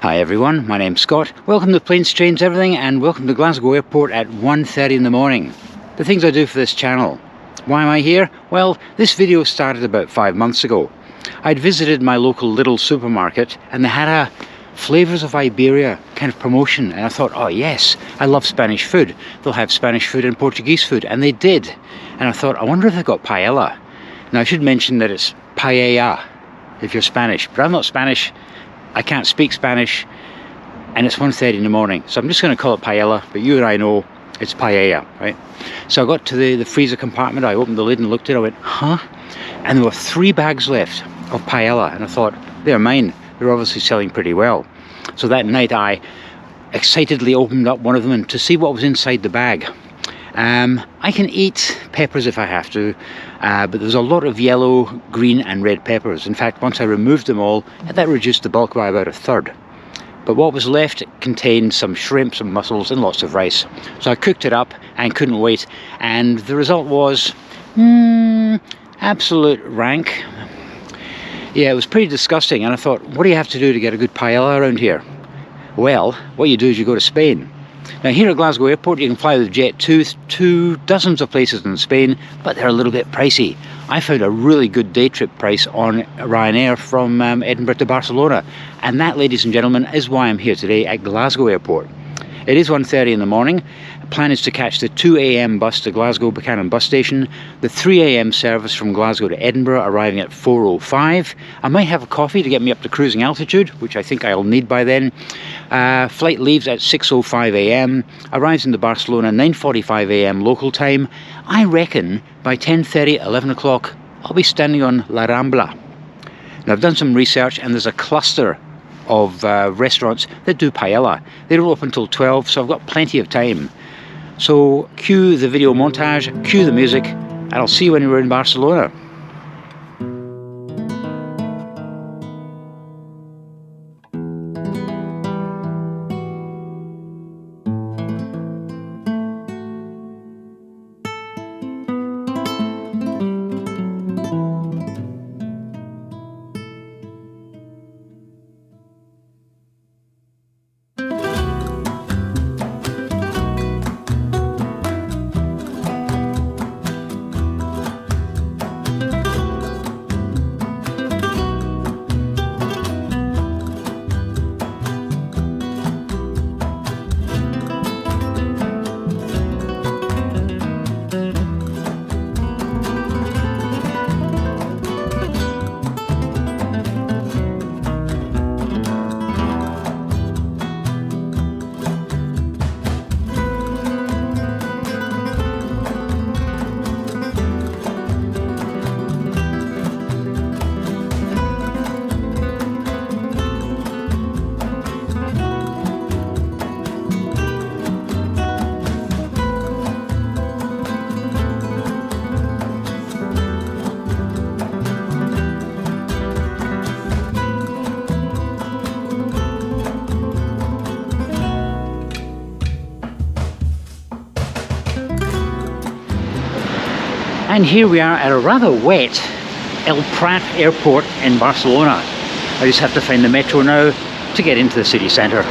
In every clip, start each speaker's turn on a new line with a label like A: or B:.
A: Hi everyone, my name's Scott. Welcome to Planes, Trains, Everything, and welcome to Glasgow Airport at 1:30 in the morning. The things I do for this channel. Why am I here? Well, this video started about 5 months ago. I'd visited my local Lidl supermarket and they had a Flavours of Iberia kind of promotion, and I thought, oh yes, I love Spanish food. They'll have Spanish food and Portuguese food, and they did. And I thought, I wonder if they've got paella. Now I should mention that it's paella if you're Spanish, but I'm not Spanish. I can't speak Spanish, and it's 1:30 in the morning, so I'm just going to call it paella, but you and I know it's paella, right? So I got to the freezer compartment, I opened the lid and looked at it, I went, huh? And there were 3 bags left of paella, and I thought, they're mine, they're obviously selling pretty well. So that night I excitedly opened up one of them and to see what was inside the bag. I can eat peppers if I have to, but there's a lot of yellow, green and red peppers. In fact, once I removed them all, that reduced the bulk by about 1/3. But what was left contained some shrimp, some mussels and lots of rice. So I cooked it up and couldn't wait, and the result was absolute rank. Yeah, it was pretty disgusting, and I thought, what do you have to do to get a good paella around here? Well, what you do is you go to Spain. Now here at Glasgow Airport you can fly with Jet to dozens of places in Spain, but they're a little bit pricey. I found a really good day trip price on Ryanair from Edinburgh to Barcelona, and that, ladies and gentlemen, is why I'm here today at Glasgow Airport. It is 1:30 in the morning. The plan is to catch the 2 AM bus to Glasgow Buchanan bus station, the 3 AM service from Glasgow to Edinburgh arriving at 4:05. I might have a coffee to get me up to cruising altitude, which I think I'll need by then. Flight leaves at 6:05 AM, arrives into Barcelona 9:45 AM local time. I reckon by 10:30, 11 o'clock, I'll be standing on La Rambla. Now I've done some research and there's a cluster of restaurants that do paella. They don't open until 12, so I've got plenty of time. So cue the video montage, cue the music, and I'll see you when we're in Barcelona. And here we are at a rather wet El Prat airport in Barcelona. I just have to find the metro now to get into the city centre.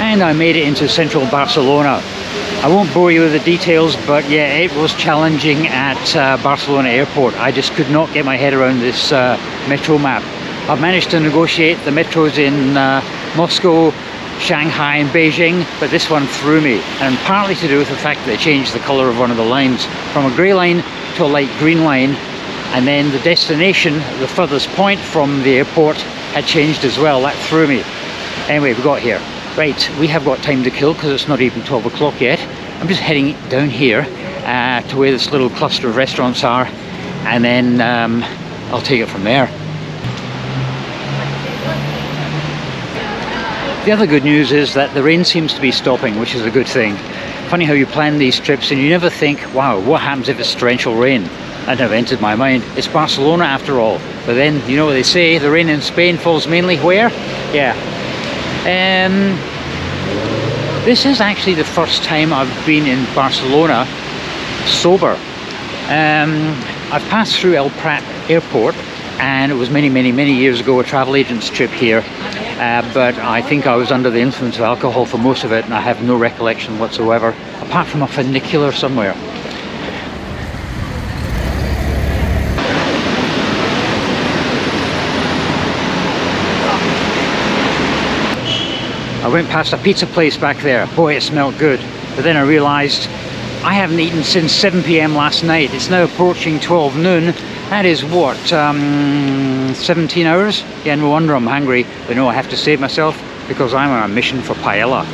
A: And I made it into central Barcelona. I won't bore you with the details, but yeah, it was challenging at Barcelona airport. I just could not get my head around this metro map. I've managed to negotiate the metros in Moscow, Shanghai and Beijing, but this one threw me, and partly to do with the fact that they changed the colour of one of the lines from a grey line to a light green line, and then the destination, the furthest point from the airport, had changed as well. That threw me. Anyway, we got here. Right, we have got time to kill because it's not even 12 o'clock yet. I'm just heading down here to where this little cluster of restaurants are, and then I'll take it from there. The other good news is that the rain seems to be stopping, which is a good thing. Funny how you plan these trips and you never think, wow, what happens if it's torrential rain? That never entered my mind. It's Barcelona after all. But then, you know what they say, the rain in Spain falls mainly where? Yeah. This is actually the first time I've been in Barcelona sober. I've passed through El Prat Airport, and it was many years ago, a travel agent's trip here. But I think I was under the influence of alcohol for most of it, and I have no recollection whatsoever, apart from a funicular somewhere. I went past a pizza place back there. Boy, it smelled good. But then I realised I haven't eaten since 7 p.m. last night. It's now approaching 12 noon. That is what, 17 hours? Yeah, no wonder I'm hungry. But no, I have to save myself because I'm on a mission for paella.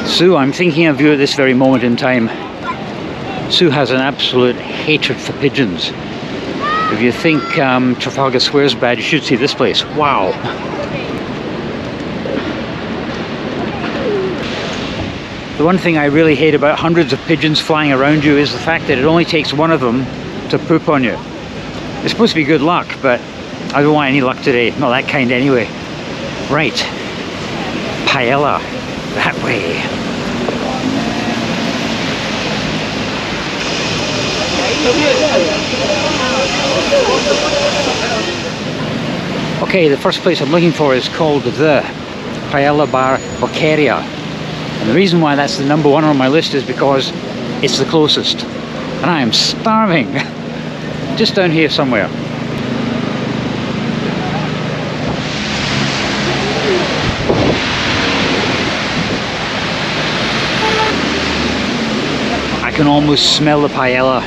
A: Sue, I'm thinking of you at this very moment in time. Sue has an absolute hatred for pigeons. If you think Trafalgar Square's bad, you should see this place. Wow! The one thing I really hate about hundreds of pigeons flying around you is the fact that it only takes one of them to poop on you. It's supposed to be good luck, but I don't want any luck today. Not that kind anyway. Right. Paella. That way. Okay, the first place I'm looking for is called the Paella Bar Boqueria. And the reason why that's the number one on my list is because it's the closest. And I am starving. Just down here somewhere. I can almost smell the paella.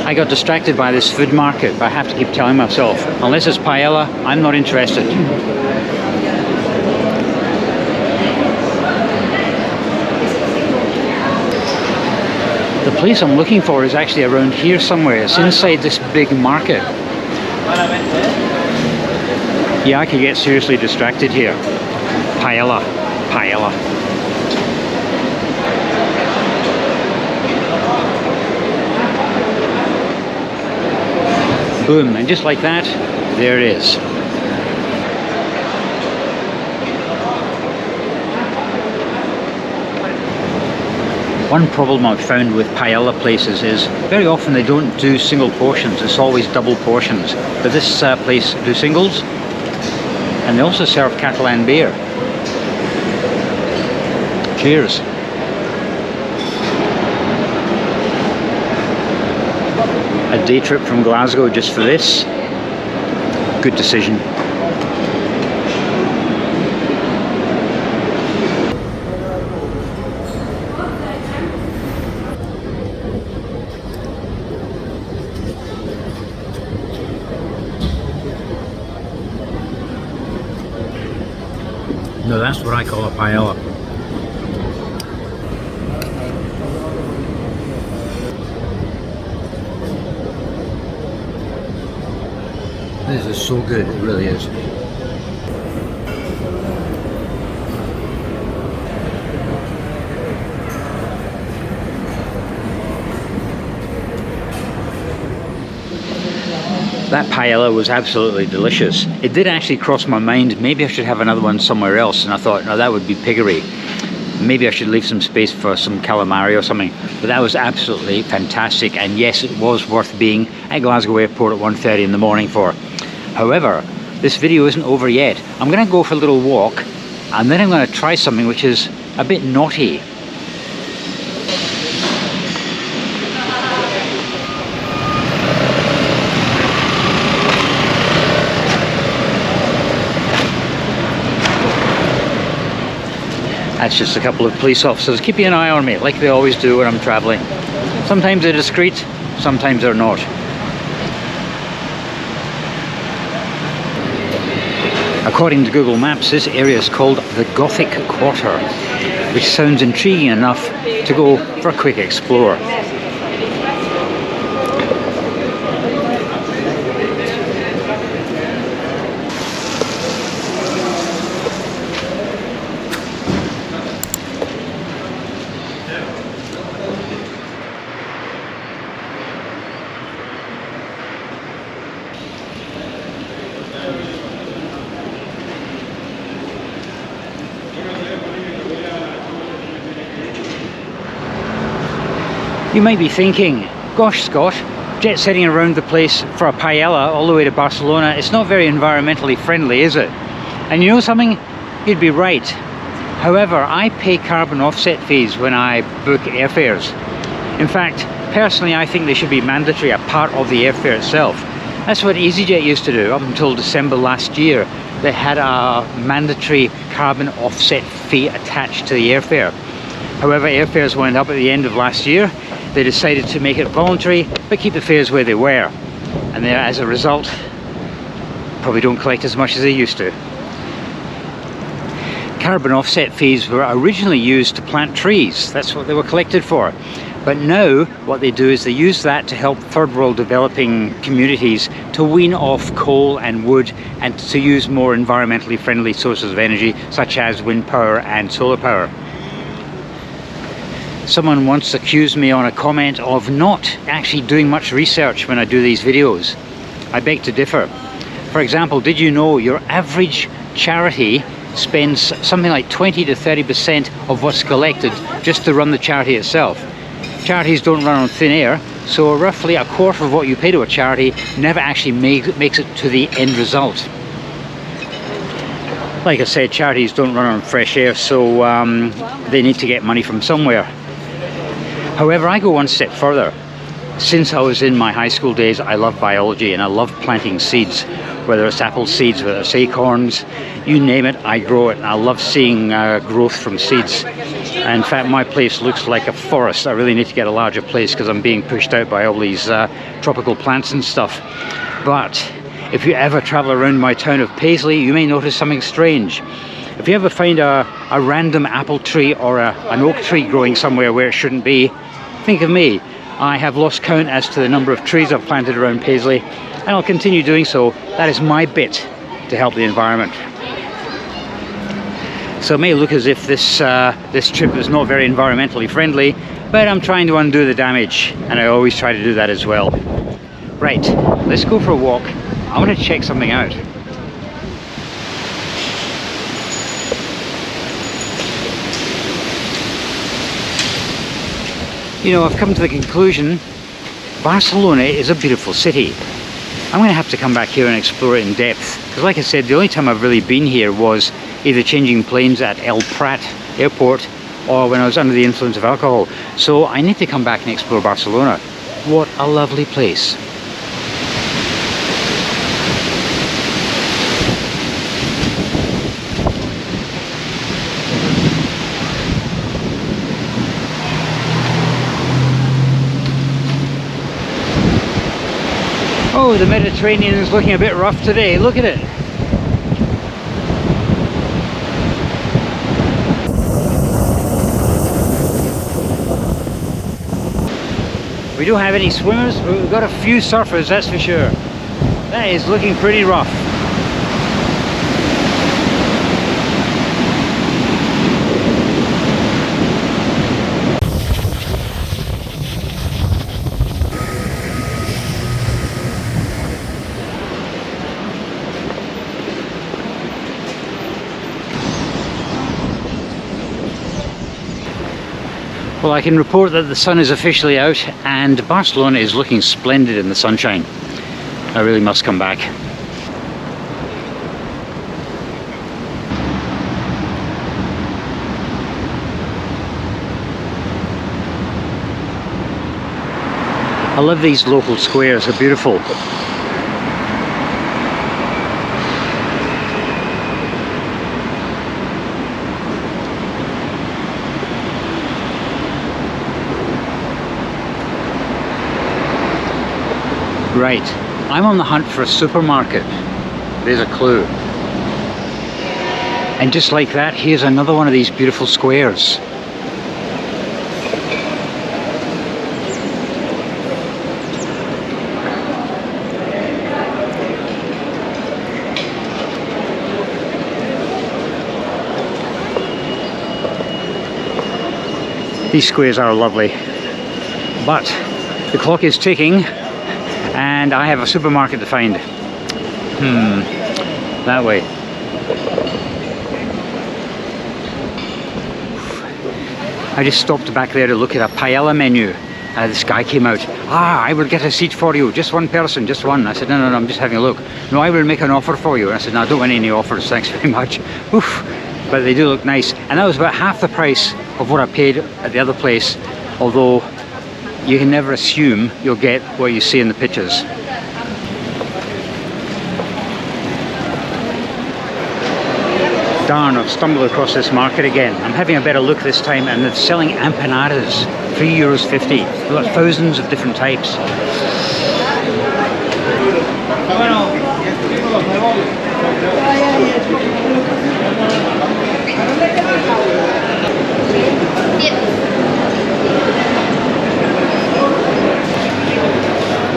A: I got distracted by this food market, but I have to keep telling myself, unless it's paella, I'm not interested. The place I'm looking for is actually around here somewhere. It's inside this big market. Yeah, I could get seriously distracted here. Paella, paella. Boom, and just like that, there it is. One problem I've found with paella places is very often they don't do single portions, it's always double portions. But this place do singles, and they also serve Catalan beer. Cheers. A day trip from Glasgow just for this. Good decision. No, that's what I call a paella. This is so good, it really is. That paella was absolutely delicious. It did actually cross my mind, maybe I should have another one somewhere else, and I thought, no, that would be piggery. Maybe I should leave some space for some calamari or something. But that was absolutely fantastic, and yes, it was worth being at Glasgow Airport at 1:30 in the morning for. However, this video isn't over yet. I'm going to go for a little walk and then I'm going to try something which is a bit naughty. That's just a couple of police officers keeping an eye on me, like they always do when I'm traveling. Sometimes they're discreet, sometimes they're not. According to Google Maps, this area is called the Gothic Quarter, which sounds intriguing enough to go for a quick explore. You might be thinking, gosh Scott, jet setting around the place for a paella all the way to Barcelona, it's not very environmentally friendly, is it? And you know something? You'd be right. However, I pay carbon offset fees when I book airfares. In fact, personally I think they should be mandatory, a part of the airfare itself. That's what EasyJet used to do up until December last year. They had a mandatory carbon offset fee attached to the airfare. However, airfares went up at the end of last year. They decided to make it voluntary, but keep the fares where they were. And then, as a result, probably don't collect as much as they used to. Carbon offset fees were originally used to plant trees. That's what they were collected for. But now, what they do is they use that to help third world developing communities to wean off coal and wood and to use more environmentally friendly sources of energy, such as wind power and solar power. Someone once accused me on a comment of not actually doing much research when I do these videos. I beg to differ. For example, did you know your average charity spends something like 20 to 30% of what's collected just to run the charity itself? Charities don't run on thin air, so roughly a quarter of what you pay to a charity never actually makes it to the end result. Like I said, charities don't run on fresh air, so they need to get money from somewhere. However, I go one step further. Since I was in my high school days, I love biology and I love planting seeds. Whether it's apple seeds, whether it's acorns, you name it, I grow it. And I love seeing growth from seeds. And in fact, my place looks like a forest. I really need to get a larger place because I'm being pushed out by all these tropical plants and stuff. But if you ever travel around my town of Paisley, you may notice something strange. If you ever find a random apple tree or an oak tree growing somewhere where it shouldn't be, think of me. I have lost count as to the number of trees I've planted around Paisley, and I'll continue doing so. That is my bit to help the environment. So it may look as if this trip is not very environmentally friendly, but I'm trying to undo the damage, and I always try to do that as well. Right, let's go for a walk. I want to check something out. You know, I've come to the conclusion, Barcelona is a beautiful city. I'm going to have to come back here and explore it in depth. Because like I said, the only time I've really been here was either changing planes at El Prat airport or when I was under the influence of alcohol. So I need to come back and explore Barcelona. What a lovely place. Oh, the Mediterranean is looking a bit rough today. Look at it. We don't have any swimmers, but we've got a few surfers, that's for sure. That is looking pretty rough. Well, I can report that the sun is officially out and Barcelona is looking splendid in the sunshine. I really must come back. I love these local squares, they're beautiful. Right, I'm on the hunt for a supermarket. There's a clue. And just like that, here's another one of these beautiful squares. These squares are lovely, but the clock is ticking and I have a supermarket to find. That way. I just stopped back there to look at a paella menu. This guy came out. I will get a seat for you, just one person, just one. I said, no, I'm just having a look. No, I will make an offer for you. And I said, no, I don't want any offers, thanks very much. Oof. But they do look nice. And that was about half the price of what I paid at the other place, although you can never assume you'll get what you see in the pictures. Darn, I've stumbled across this market again. I'm having a better look this time, and they're selling empanadas, €3.50. They've got thousands of different types.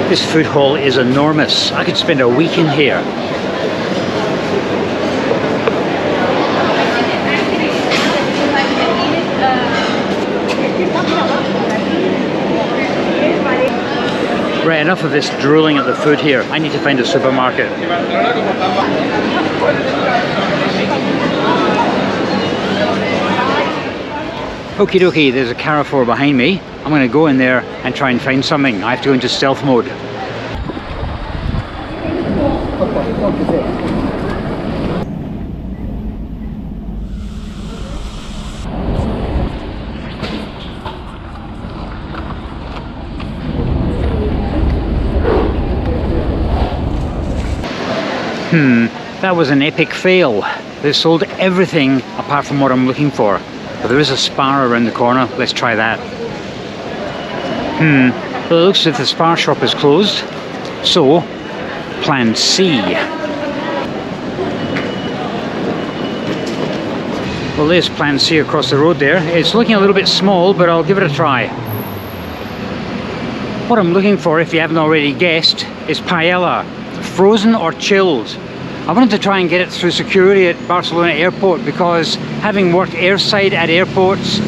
A: This food hall is enormous. I could spend a week in here. Right, enough of this drooling at the food here. I need to find a supermarket. Okie dokie, there's a Carrefour behind me. I'm going to go in there and try and find something. I have to go into stealth mode. That was an epic fail. They sold everything apart from what I'm looking for. But there is a Spar around the corner. Let's try that. Well, it looks as if the Spar shop is closed. So, plan C. Well, there's plan C across the road there. It's looking a little bit small, but I'll give it a try. What I'm looking for, if you haven't already guessed, is paella. Frozen or chilled. I wanted to try and get it through security at Barcelona airport because having worked airside at airports,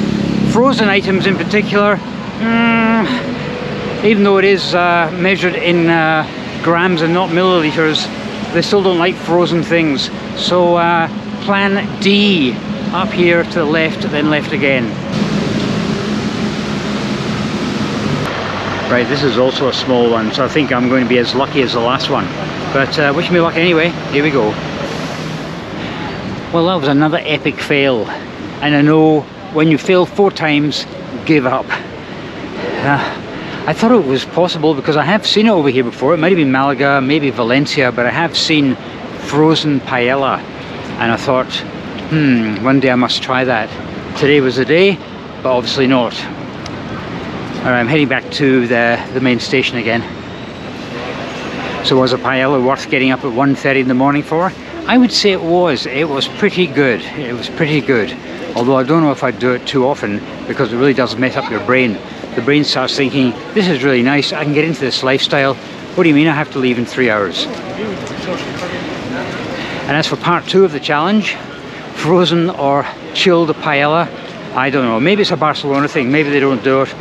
A: frozen items in particular, even though it is measured in grams and not milliliters, they still don't like frozen things. So plan D, up here to the left, then left again. Right, this is also a small one, so I think I'm going to be as lucky as the last one. But wish me luck anyway. Here we go. Well, that was another epic fail. And I know when you fail 4 times, give up. I thought it was possible because I have seen it over here before. It might have been Malaga, maybe Valencia, but I have seen frozen paella. And I thought, one day I must try that. Today was the day, but obviously not. Alright, I'm heading back to the main station again. So was a paella worth getting up at 1:30 in the morning for? I would say it was. It was pretty good. It was pretty good. Although I don't know if I'd do it too often because it really does mess up your brain. The brain starts thinking, this is really nice, I can get into this lifestyle. What do you mean I have to leave in 3 hours? And as for part 2 of the challenge, frozen or chilled paella, I don't know, maybe it's a Barcelona thing, maybe they don't do it.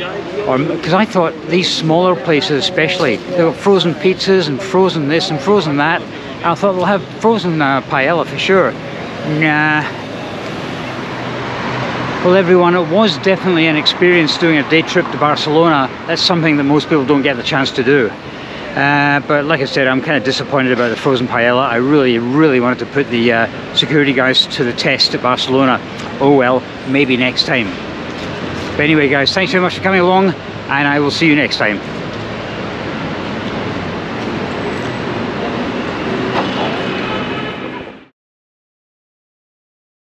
A: Or because I thought these smaller places especially, they've got frozen pizzas and frozen this and frozen that. And I thought they'll have frozen paella for sure. Nah. Well everyone, it was definitely an experience doing a day trip to Barcelona. That's something that most people don't get the chance to do. But like I said, I'm kind of disappointed about the frozen paella. I really wanted to put the security guys to the test at Barcelona. Oh well, maybe next time. But anyway guys, thanks very much for coming along, and I will see you next time.